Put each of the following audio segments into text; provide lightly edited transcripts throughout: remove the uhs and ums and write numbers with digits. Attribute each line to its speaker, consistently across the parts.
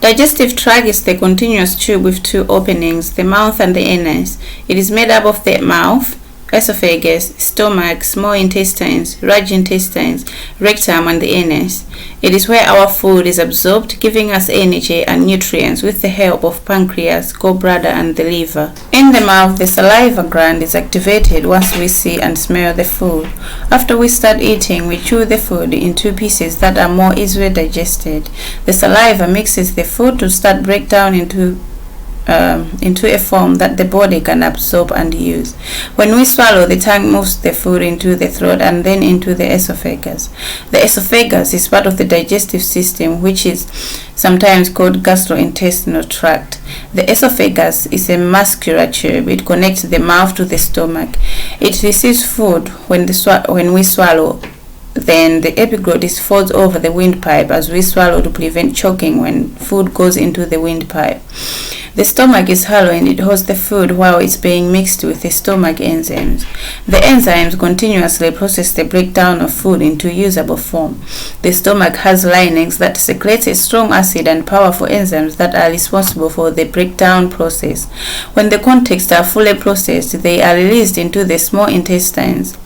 Speaker 1: Digestive tract is the continuous tube with two openings, the mouth and the anus. It is made up of the mouth, esophagus, stomach, small intestines, large intestines, rectum, and the anus. It is where our food is absorbed, giving us energy and nutrients with the help of pancreas, gallbladder, and the liver. In the mouth, the saliva gland is activated once we see and smell the food. After we start eating, we chew the food into pieces that are more easily digested. The saliva mixes the food to start break down into a form that the body can absorb and use. When we swallow, the tongue moves the food into the throat and then into the esophagus. The esophagus is part of the digestive system, which is sometimes called gastrointestinal tract. The esophagus is a muscular tube. It connects the mouth to the stomach. It receives food when we swallow. Then the epiglottis folds over the windpipe as we swallow to prevent choking when food goes into the windpipe. The stomach is hollow and it holds the food while it's being mixed with the stomach enzymes. The enzymes continuously process the breakdown of food into usable form. The stomach has linings that secrete a strong acid and powerful enzymes that are responsible for the breakdown process. When the contents are fully processed, they are released into the small intestines.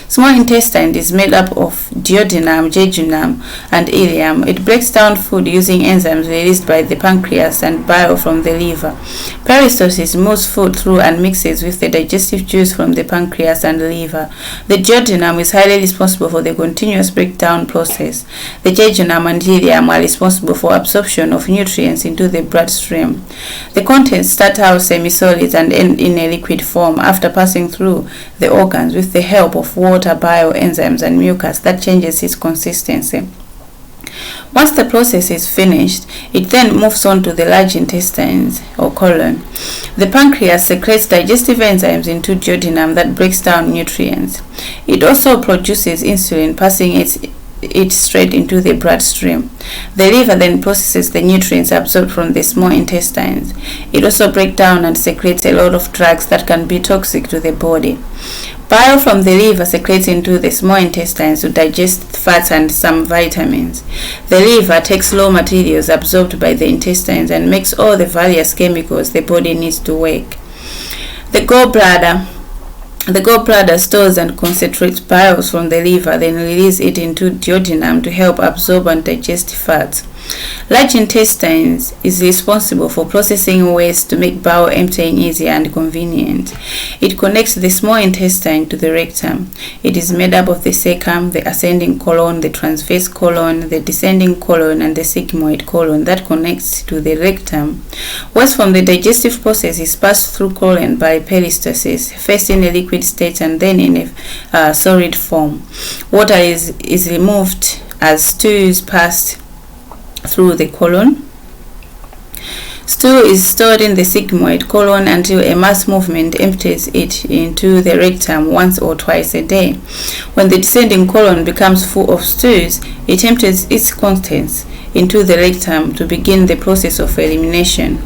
Speaker 1: Small intestine is made up of duodenum, jejunum, and ileum. It breaks down food using enzymes released by the pancreas and bile from the liver. Peristalsis moves food through and mixes with the digestive juice from the pancreas and liver. The duodenum is highly responsible for the continuous breakdown process. The jejunum and ileum are responsible for absorption of nutrients into the bloodstream. The contents start out semi-solid and end in a liquid form after passing through the organs with the help of water, bile, enzymes, and mucus that changes its consistency. Once the process is finished, it then moves on to the large intestines or colon. The pancreas secretes digestive enzymes into duodenum that breaks down nutrients. It also produces insulin, passing it straight into the bloodstream. The liver then processes the nutrients absorbed from the small intestines. It also breaks down and secretes a lot of drugs that can be toxic to the body. Bile from the liver secretes into the small intestines to digest fats and some vitamins. The liver takes raw materials absorbed by the intestines and makes all the various chemicals the body needs to work. The gallbladder stores and concentrates bile from the liver, then releases it into duodenum to help absorb and digest fats. Large intestines is responsible for processing waste to make bowel emptying easy and convenient. It connects the small intestine to the rectum. It is made up of the cecum, the ascending colon, the transverse colon, the descending colon, and the sigmoid colon that connects to the rectum. Waste from the digestive process is passed through colon by peristalsis, first in a liquid state and then in a solid form. Water is removed as stool is passed through the colon. Stool is stored in the sigmoid colon until a mass movement empties it into the rectum once or twice a day. When the descending colon becomes full of stools, it empties its contents into the rectum to begin the process of elimination.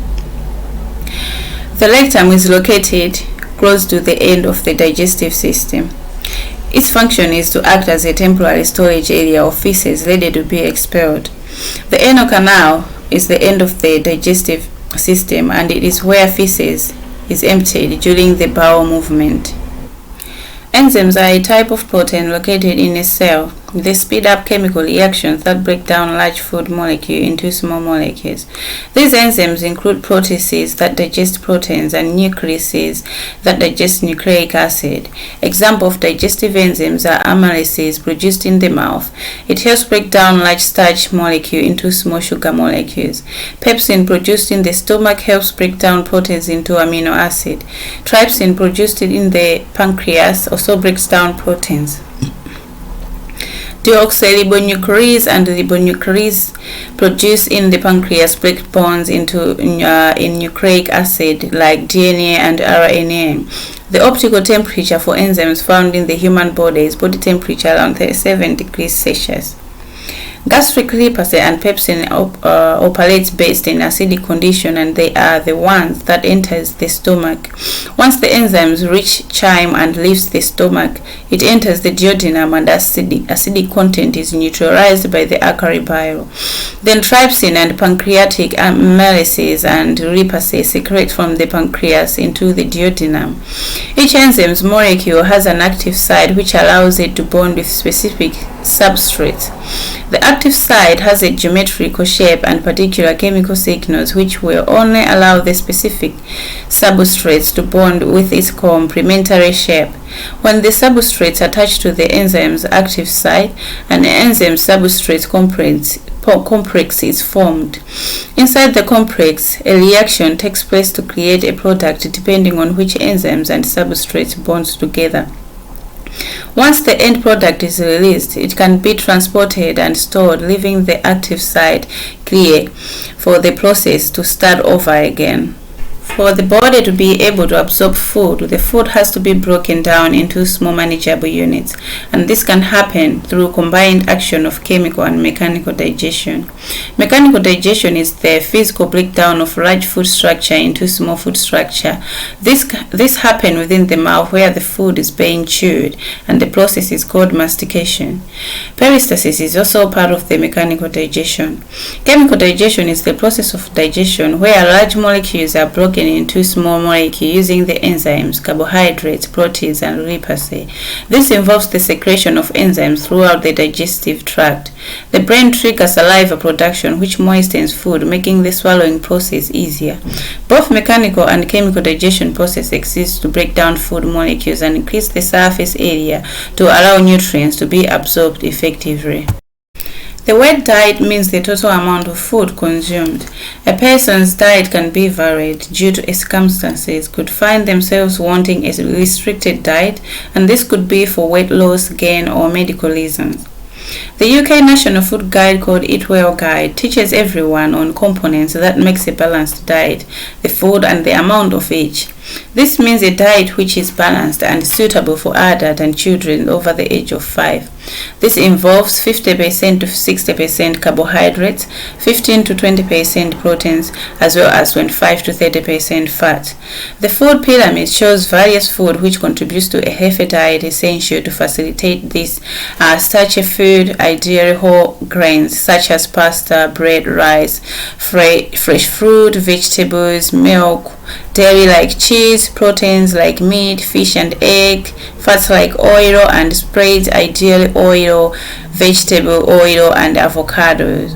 Speaker 1: The rectum is located close to the end of the digestive system. Its function is to act as a temporary storage area of feces ready to be expelled. The anal canal is the end of the digestive system and it is where feces is emptied during the bowel movement. Enzymes are a type of protein located in a cell. They speed up chemical reactions that break down large food molecules into small molecules. These enzymes include proteases that digest proteins and nucleases that digest nucleic acid. Examples of digestive enzymes are amylases produced in the mouth. It helps break down large starch molecules into small sugar molecules. Pepsin produced in the stomach helps break down proteins into amino acid. Trypsin produced in the pancreas also breaks down proteins. Deoxyribonuclease and ribonuclease produced in the pancreas break bonds into in nucleic acid like DNA and RNA. The optical temperature for enzymes found in the human body is body temperature around 37 degrees Celsius. Gastric Lipase and pepsin operates based in acidic condition, and they are the ones that enters the stomach. Once the enzymes reach chyme and leaves the stomach, it enters the duodenum, and acidic content is neutralized by the alkali bile. Then trypsin and pancreatic amylases and lipase secrete from the pancreas into the duodenum. Each enzyme's molecule has an active site which allows it to bond with specific substrates. The active site has a geometrical shape and particular chemical signals which will only allow the specific substrates to bond with its complementary shape. When the substrates attach to the enzyme's active site, an enzyme substrate complex is formed. Inside the complex, a reaction takes place to create a product depending on which enzymes and substrates bond together. Once the end product is released, it can be transported and stored, leaving the active site clear for the process to start over again. For the body to be able to absorb food, the food has to be broken down into small manageable units, and this can happen through combined action of chemical and mechanical digestion. Mechanical digestion is the physical breakdown of large food structure into small food structure. This happens within the mouth where the food is being chewed, and the process is called mastication. Peristalsis is also part of the mechanical digestion. Chemical digestion is the process of digestion where large molecules are broken into small molecules using the enzymes, carbohydrates, proteins, and lipase. This involves the secretion of enzymes throughout the digestive tract. The brain triggers saliva production, which moistens food, making the swallowing process easier. Both mechanical and chemical digestion processes exist to break down food molecules and increase the surface area to allow nutrients to be absorbed effectively. The word diet means the total amount of food consumed. A person's diet can be varied due to circumstances, could find themselves wanting a restricted diet, and this could be for weight loss, gain, or medical reasons. The UK National Food Guide called Eat Well Guide teaches everyone on components that makes a balanced diet, the food and the amount of each. This means a diet which is balanced and suitable for adults and children over the age of 5. This involves 50% to 60% carbohydrates, 15 to 20% proteins, as well as 25 to 30% fat. The food pyramid shows various food which contributes to a healthy diet essential to facilitate this. Starchy food, ideally whole grains such as pasta, bread, rice, fresh fruit, vegetables, milk, dairy like cheese, proteins like meat, fish and egg, fats like oil and spreads, ideally oil, vegetable oil and avocados.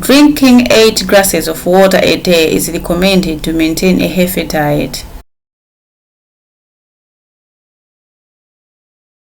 Speaker 1: Drinking 8 glasses of water a day is recommended to maintain a healthy diet.